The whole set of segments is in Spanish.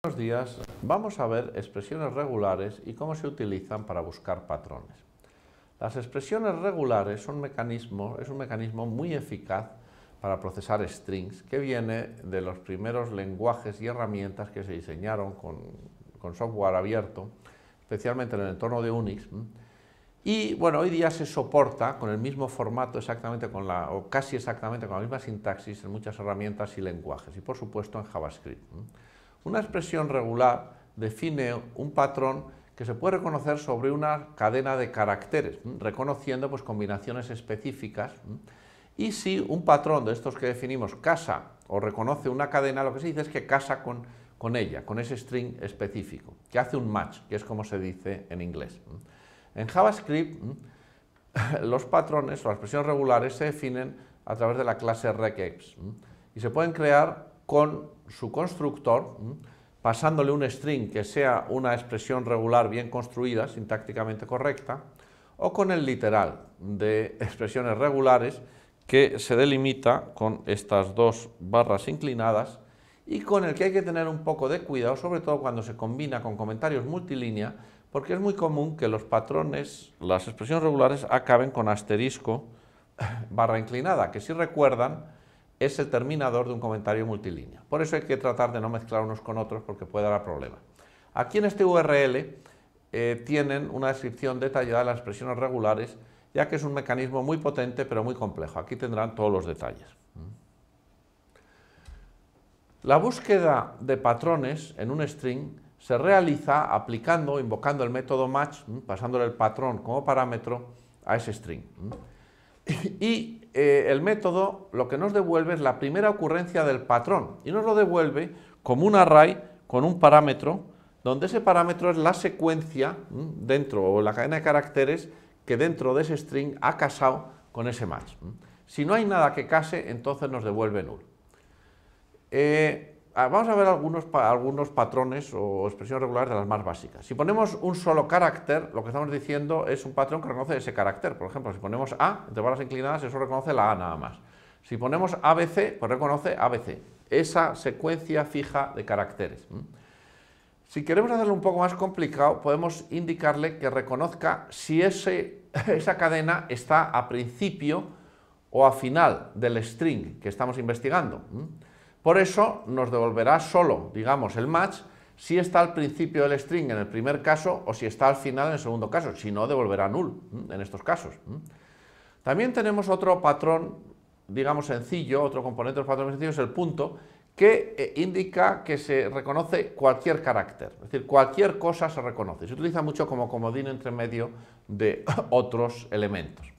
Buenos días. Vamos a ver expresiones regulares y cómo se utilizan para buscar patrones. Las expresiones regulares es un mecanismo muy eficaz para procesar strings que viene de los primeros lenguajes y herramientas que se diseñaron con software abierto, especialmente en el entorno de Unix. Y bueno, hoy día se soporta con el mismo formato o casi exactamente con la misma sintaxis en muchas herramientas y lenguajes, y por supuesto en JavaScript. Una expresión regular define un patrón que se puede reconocer sobre una cadena de caracteres, reconociendo pues, combinaciones específicas. Y si un patrón de estos que definimos casa o reconoce una cadena, lo que se dice es que casa con ella, con ese string específico, que hace un match, que es como se dice en inglés. En JavaScript, los patrones o las expresiones regulares se definen a través de la clase regex y se pueden crear con su constructor, pasándole un string que sea una expresión regular bien construida, sintácticamente correcta, o con el literal de expresiones regulares que se delimita con estas dos barras inclinadas y con el que hay que tener un poco de cuidado, sobre todo cuando se combina con comentarios multilínea, porque es muy común que los patrones, las expresiones regulares, acaben con asterisco barra inclinada, que si recuerdan es el terminador de un comentario multilínea. Por eso hay que tratar de no mezclar unos con otros porque puede dar problema. Aquí en este URL tienen una descripción detallada de las expresiones regulares, ya que es un mecanismo muy potente pero muy complejo. Aquí tendrán todos los detalles. La búsqueda de patrones en un string se realiza invocando el método match, pasándole el patrón como parámetro a ese string. Y el método lo que nos devuelve es la primera ocurrencia del patrón y nos lo devuelve como un array con un parámetro, donde ese parámetro es la secuencia dentro o la cadena de caracteres que dentro de ese string ha casado con ese match. Si no hay nada que case, entonces nos devuelve null. Vamos a ver algunos patrones o expresiones regulares de las más básicas. Si ponemos un solo carácter, lo que estamos diciendo es un patrón que reconoce ese carácter. Por ejemplo, si ponemos A, entre barras inclinadas, eso reconoce la A nada más. Si ponemos ABC, pues reconoce ABC, esa secuencia fija de caracteres. Si queremos hacerlo un poco más complicado, podemos indicarle que reconozca si esa cadena está a principio o a final del string que estamos investigando. Por eso nos devolverá solo, digamos, el match si está al principio del string en el primer caso o si está al final en el segundo caso. Si no, devolverá null en estos casos. También tenemos otro patrón, digamos, sencillo, otro componente del patrón sencillo es el punto, que indica que se reconoce cualquier carácter. Es decir, cualquier cosa se reconoce. Se utiliza mucho como comodín entre medio de otros elementos.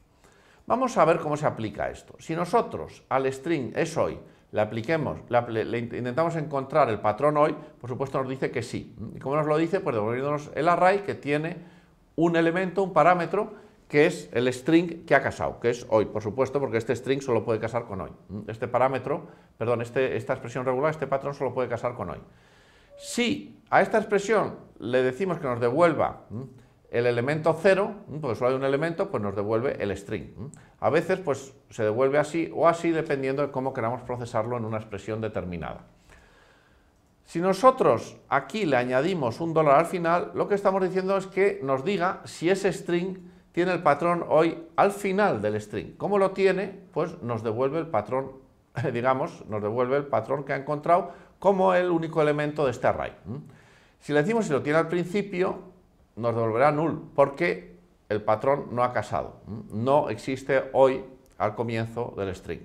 Vamos a ver cómo se aplica esto. Si nosotros al string es hoy le intentamos encontrar el patrón hoy, por supuesto nos dice que sí. ¿Y cómo nos lo dice? Pues devolviéndonos el array que tiene un elemento, un parámetro, que es el string que ha casado, que es hoy, por supuesto, porque este string solo puede casar con hoy. Este parámetro, perdón, esta expresión regular, este patrón solo puede casar con hoy. Si a esta expresión le decimos que nos devuelva el elemento 0, porque solo hay un elemento, pues nos devuelve el string. A veces pues se devuelve así o así, dependiendo de cómo queramos procesarlo en una expresión determinada. Si nosotros aquí le añadimos un $, al final, lo que estamos diciendo es que nos diga si ese string tiene el patrón hoy al final del string. ¿Cómo lo tiene? Pues nos devuelve el patrón, digamos, nos devuelve el patrón que ha encontrado como el único elemento de este array. Si le decimos si lo tiene al principio, nos devolverá null, porque el patrón no ha casado, no existe hoy al comienzo del string.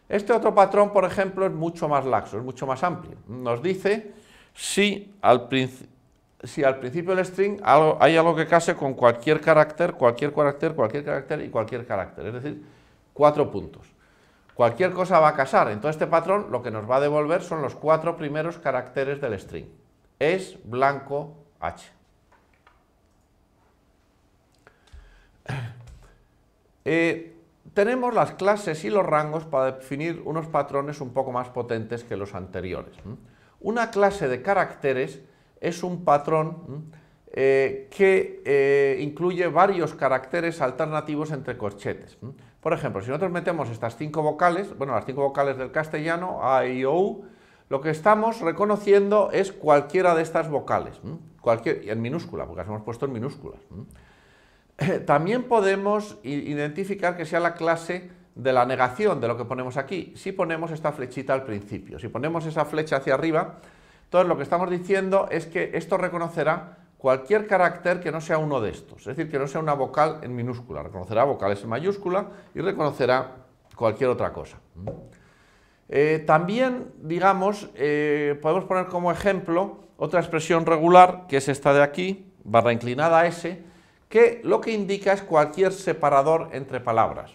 Este otro patrón, por ejemplo, es mucho más laxo, es mucho más amplio. Nos dice si al principio del string hay algo que case con cualquier carácter, cualquier carácter y cualquier carácter, es decir, 4 puntos. Cualquier cosa va a casar, entonces este patrón lo que nos va a devolver son los 4 primeros caracteres del string. Es blanco H. Tenemos las clases y los rangos para definir unos patrones un poco más potentes que los anteriores. Una clase de caracteres es un patrón que incluye varios caracteres alternativos entre corchetes. Por ejemplo, si nosotros metemos estas 5 vocales, bueno, las 5 vocales del castellano, A, I, O, U, lo que estamos reconociendo es cualquiera de estas vocales, en minúscula, porque las hemos puesto en minúsculas. También podemos identificar que sea la clase de la negación de lo que ponemos aquí, si ponemos esta flechita al principio. Si ponemos esa flecha hacia arriba, entonces lo que estamos diciendo es que esto reconocerá cualquier carácter que no sea uno de estos, es decir, que no sea una vocal en minúscula, reconocerá vocales en mayúscula y reconocerá cualquier otra cosa. También, digamos, podemos poner como ejemplo otra expresión regular, que es esta de aquí, barra inclinada S, que lo que indica es cualquier separador entre palabras.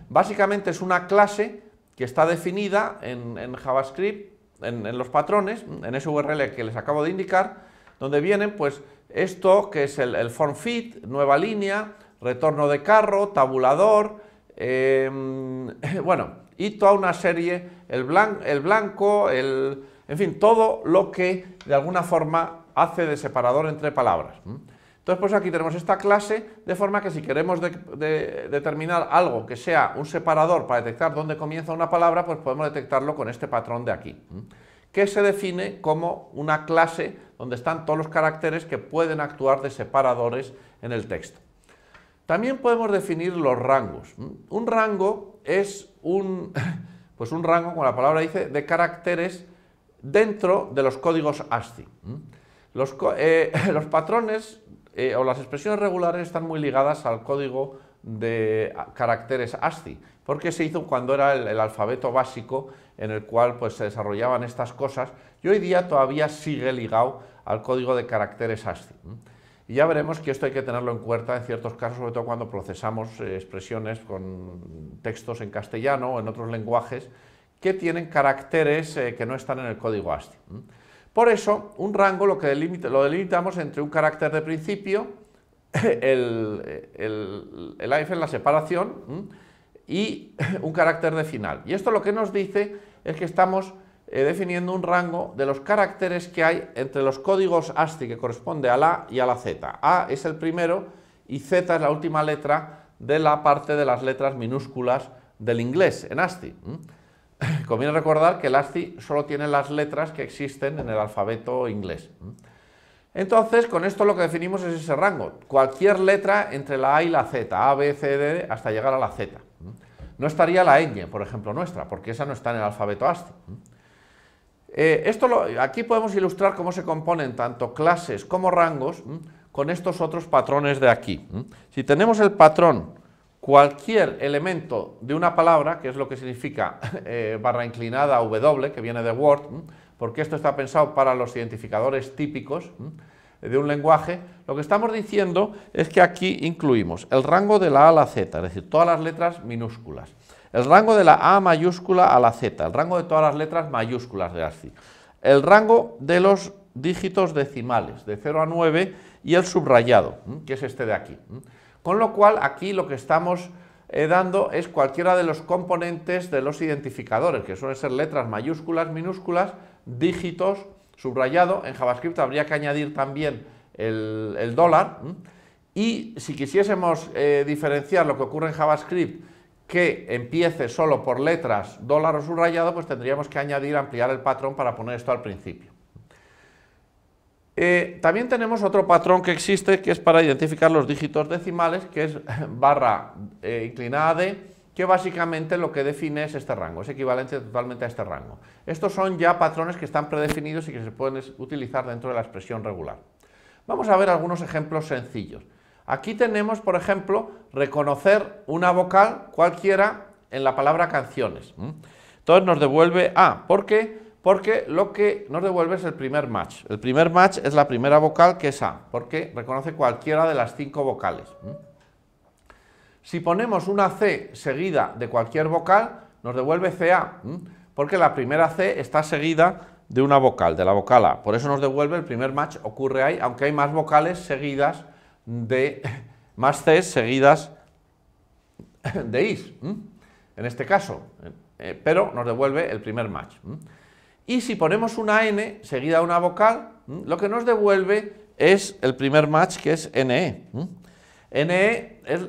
Básicamente es una clase que está definida en JavaScript, en los patrones, en ese URL que les acabo de indicar, donde vienen pues esto que es el form fit, nueva línea, retorno de carro, tabulador, bueno, y toda una serie, el blanco, en fin, todo lo que de alguna forma hace de separador entre palabras. Entonces, pues aquí tenemos esta clase, de forma que si queremos determinar algo que sea un separador para detectar dónde comienza una palabra, pues podemos detectarlo con este patrón de aquí, que se define como una clase donde están todos los caracteres que pueden actuar de separadores en el texto. También podemos definir los rangos. Un rango es pues un rango, como la palabra dice, de caracteres dentro de los códigos ASCII. Los patrones o las expresiones regulares están muy ligadas al código de caracteres ASCII, porque se hizo cuando era el alfabeto básico en el cual pues, se desarrollaban estas cosas, y hoy día todavía sigue ligado al código de caracteres ASCII. Y ya veremos que esto hay que tenerlo en cuenta en ciertos casos, sobre todo cuando procesamos expresiones con textos en castellano o en otros lenguajes que tienen caracteres que no están en el código ASCII. Por eso, un rango lo delimitamos entre un carácter de principio, el hífen, la separación, y un carácter de final. Y esto lo que nos dice es que estamos definiendo un rango de los caracteres que hay entre los códigos ASCII que corresponde a la A y a la Z. A es el primero y Z es la última letra de la parte de las letras minúsculas del inglés en ASCII. Conviene recordar que el ASCII solo tiene las letras que existen en el alfabeto inglés. Entonces, con esto lo que definimos es ese rango, cualquier letra entre la A y la Z, A, B, C, D, hasta llegar a la Z. No estaría la ñ, por ejemplo, nuestra, porque esa no está en el alfabeto ASCII. Aquí podemos ilustrar cómo se componen tanto clases como rangos con estos otros patrones de aquí. Si tenemos el patrón cualquier elemento de una palabra, que es lo que significa barra inclinada W, que viene de Word, porque esto está pensado para los identificadores típicos de un lenguaje, lo que estamos diciendo es que aquí incluimos el rango de la A a la Z, es decir, todas las letras minúsculas, el rango de la A mayúscula a la Z, el rango de todas las letras mayúsculas de ASCII, el rango de los dígitos decimales, de 0 a 9, y el subrayado, que es este de aquí. Con lo cual, aquí lo que estamos dando es cualquiera de los componentes de los identificadores, que suelen ser letras mayúsculas, minúsculas, dígitos, subrayado. En JavaScript habría que añadir también el dólar. Y si quisiésemos diferenciar lo que ocurre en JavaScript, que empiece solo por letras, dólar o subrayado, pues tendríamos que ampliar el patrón para poner esto al principio. También tenemos otro patrón que existe, que es para identificar los dígitos decimales, que es barra inclinada D, que básicamente lo que define es este rango, es equivalente totalmente a este rango. Estos son ya patrones que están predefinidos y que se pueden utilizar dentro de la expresión regular. Vamos a ver algunos ejemplos sencillos. Aquí tenemos, por ejemplo, reconocer una vocal cualquiera en la palabra canciones. Entonces nos devuelve A. ¿Por qué? Porque lo que nos devuelve es el primer match. El primer match es la primera vocal, que es A, porque reconoce cualquiera de las 5 vocales. Si ponemos una C seguida de cualquier vocal, nos devuelve CA, porque la primera C está seguida de una vocal, de la vocal A. Por eso nos devuelve el primer match, ocurre ahí, aunque hay más vocales seguidas más Cs seguidas de Is, en este caso, pero nos devuelve el primer match. Y si ponemos una N seguida de una vocal, lo que nos devuelve es el primer match, que es NE. NE es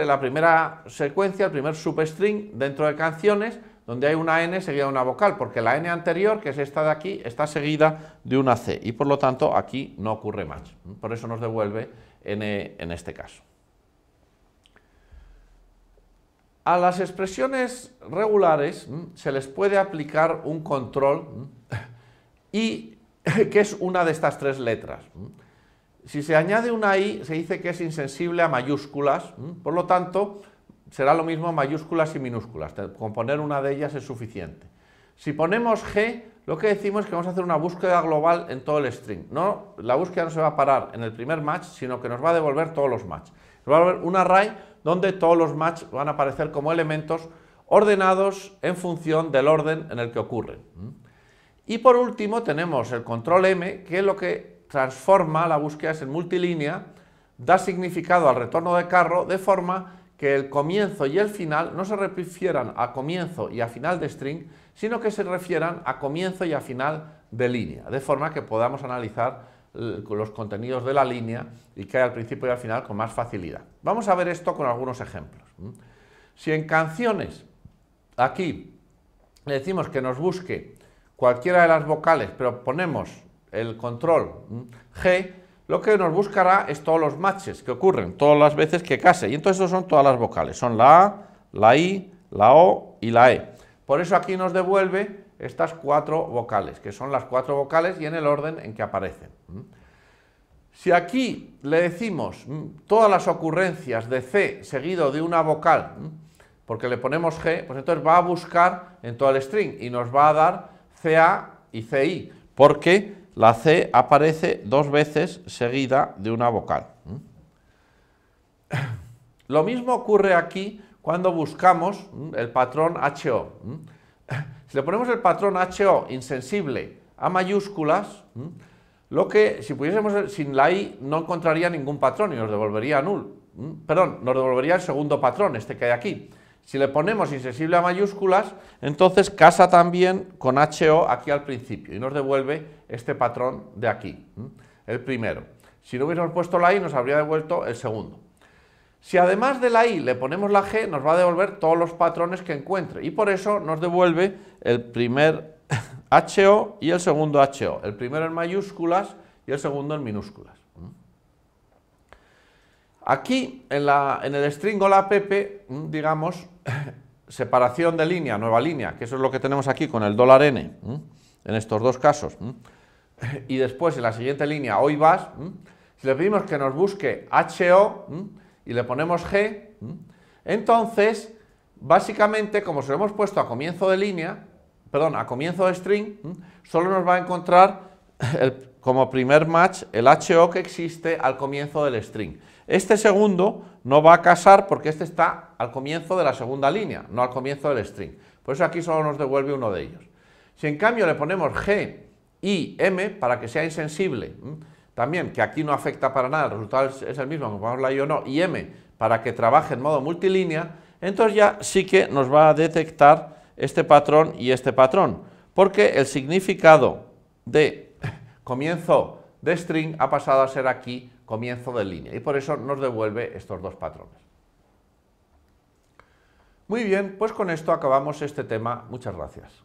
la primera secuencia, el primer substring dentro de canciones donde hay una N seguida de una vocal, porque la N anterior, que es esta de aquí, está seguida de una C, y por lo tanto aquí no ocurre match. Por eso nos devuelve N en este caso. A las expresiones regulares se les puede aplicar un control y que es una de estas tres letras. Si se añade una I, se dice que es insensible a mayúsculas, por lo tanto, será lo mismo mayúsculas y minúsculas, con poner una de ellas es suficiente. Si ponemos G, lo que decimos es que vamos a hacer una búsqueda global en todo el string. No, la búsqueda no se va a parar en el primer match, sino que nos va a devolver todos los match. Nos va a devolver un array donde todos los match van a aparecer como elementos ordenados en función del orden en el que ocurren. Y por último tenemos el control M, que es lo que transforma la búsqueda en multilínea, da significado al retorno de carro de forma que el comienzo y el final no se refieran a comienzo y a final de string, sino que se refieran a comienzo y a final de línea, de forma que podamos analizar los contenidos de la línea y que hay al principio y al final con más facilidad. Vamos a ver esto con algunos ejemplos. Si en canciones, aquí le decimos que nos busque cualquiera de las vocales, pero ponemos el control G, lo que nos buscará es todos los matches que ocurren, todas las veces que case, y entonces son todas las vocales, son la A, la I, la O y la E. Por eso aquí nos devuelve estas cuatro vocales, que son las cuatro vocales y en el orden en que aparecen. Si aquí le decimos todas las ocurrencias de C seguido de una vocal, porque le ponemos G, pues entonces va a buscar en todo el string y nos va a dar CA y CI, porque la C aparece dos veces seguida de una vocal. Lo mismo ocurre aquí cuando buscamos el patrón HO. Si le ponemos el patrón HO insensible a mayúsculas, si pudiésemos sin la I no encontraría ningún patrón y nos devolvería null. Perdón, nos devolvería el segundo patrón, este que hay aquí. Si le ponemos insensible a mayúsculas, entonces casa también con HO aquí al principio y nos devuelve este patrón de aquí, el primero. Si no hubiésemos puesto la I, nos habría devuelto el segundo. Si además de la I le ponemos la G, nos va a devolver todos los patrones que encuentre y por eso nos devuelve el primer HO y el segundo HO, el primero en mayúsculas y el segundo en minúsculas. Aquí, en el string hola Pepe, digamos, separación de línea, nueva línea, que eso es lo que tenemos aquí con el $n, en estos dos casos, y después en la siguiente línea, hoy vas, si le pedimos que nos busque HO y le ponemos G, entonces, básicamente, como se lo hemos puesto a comienzo de línea, perdón, a comienzo de string, solo nos va a encontrar como primer match el HO que existe al comienzo del string. Este segundo no va a casar porque este está al comienzo de la segunda línea, no al comienzo del string. Por eso aquí solo nos devuelve uno de ellos. Si en cambio le ponemos G y M para que sea insensible, también que aquí no afecta para nada, el resultado es el mismo, aunque pongamos la I o no, y M para que trabaje en modo multilínea, entonces ya sí que nos va a detectar este patrón y este patrón, porque el significado de comienzo de string ha pasado a ser aquí comienzo de línea y por eso nos devuelve estos dos patrones. Muy bien, pues con esto acabamos este tema. Muchas gracias.